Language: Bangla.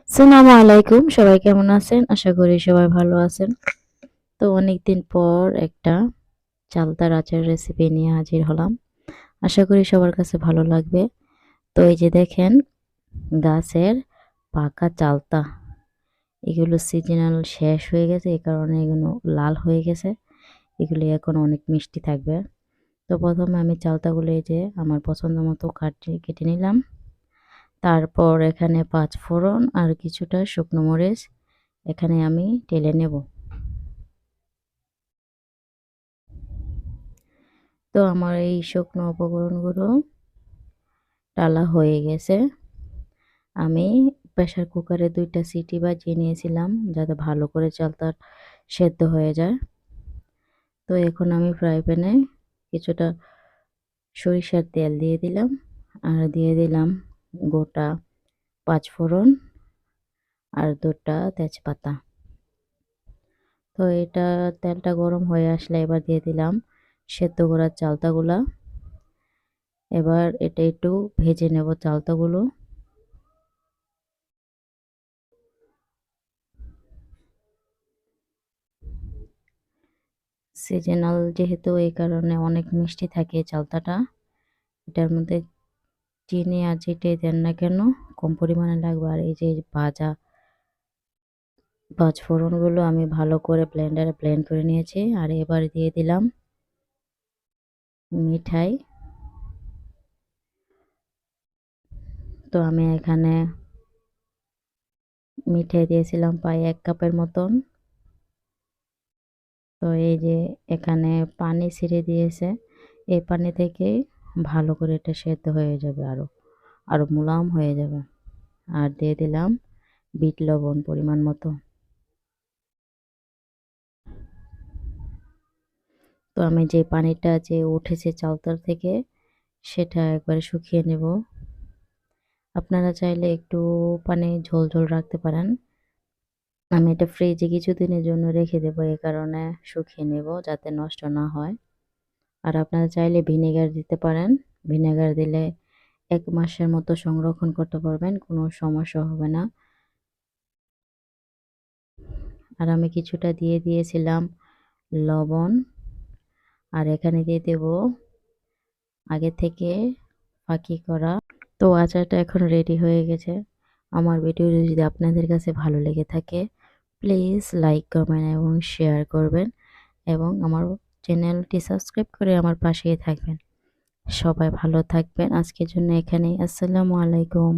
আসসালামু আলাইকুম, সবাই কেমন আছেন? আশা করি সবাই ভালো আছেন। তো অনেকদিন পর একটা চালতার আচার রেসিপি নিয়ে হাজির হলাম। আশা করি সবার কাছে ভালো লাগবে। তো এই যে দেখেন, গাছের পাকা চালতা, এগুলো সিজনাল শেষ হয়ে গেছে, এই কারণে এগুলো লাল হয়ে গেছে। এগুলি এখন অনেক মিষ্টি থাকবে। তো প্রথমে আমি চালতাগুলো এই যে আমার পছন্দ মতো কেটে নিলাম। তারপর এখানে ৫ ফোড়ন আর কিছুটা শুকনো মরিচ এখানে আমি টেলে নেব। তো আমার এই শুকনো উপকরণগুলো টালা হয়ে গেছে। আমি প্রেসার কুকারে ২ টা সিটি বাজিয়ে নিয়েছিলাম যাতে ভালো করে চালটা সেদ্ধ হয়ে যায়। তো এখন আমি ফ্রাই প্যানে কিছুটা সরিষার তেল দিয়ে দিলাম আর দিয়ে দিলাম গোটা ৫ ফোড়ন আর ২ টা তেজপাতা। তো এটা তেলটা গরম হয়ে আসলে এবার দিয়ে দিলাম সেদ্ধ করা চালতাগুলা। এবার এটা একটু ভেজে নেব চালতাগুলো। সিজনাল যেহেতু এই কারণে অনেক মিষ্টি থাকে এই চালতাটা। এটার মধ্যে চিনি আর যেটাই দেন না কেন কম পরিমাণে লাগবে। আর এই যে ভাজা পাঁচফোড়নগুলো আমি ভালো করে ব্লেন্ডারে ব্লেন্ড করে নিয়েছি। আর এবার দিয়ে দিলাম মিঠাই। তো আমি এখানে মিঠাই দিয়েছিলাম প্রায় ১ কাপের মতন। তো এই যে এখানে পানি ছেড়ে দিয়েছে। এই পানি থেকে ভালো করে এটা সেদ্ধ হয়ে যাবে, আরো মুলায়ম হয়ে যাবে। আর দিয়ে দিলাম বিট লবণ পরিমাণ মতো। তো আমি যে পানিটা যে উঠেছে চালতার থেকে সেটা একবারে শুকিয়ে নেব। আপনারা চাইলে একটু পানি ঝোল ঝোল রাখতে পারেন। আমি এটা ফ্রিজে কিছুদিনের জন্য রেখে দেবো, এই কারণে শুকিয়ে নেব যাতে নষ্ট না হয়। আর আপনারা চাইলে ভিনেগার দিতে পারেন। ভিনেগার দিলে ১ মাসের মতো সংরক্ষণ করতে পারবেন, কোনো সমস্যা হবে না। আর আমি কিছুটা দিয়ে দিয়েছিলাম লবণ। আর এখানে দিয়ে দেব আগে থেকে ফাঁকি করা। তো আচারটা এখন রেডি হয়ে গেছে। আমার ভিডিওটি যদি আপনাদের কাছে ভালো লেগে থাকে প্লিজ লাইক, কমেন্ট এবং শেয়ার করবেন এবং আমার চ্যানেলটি সাবস্ক্রাইব করে আমার পাশেই থাকবেন। সবাই ভালো থাকবেন। আজকের জন্য এখানেই। আসসালামু আলাইকুম।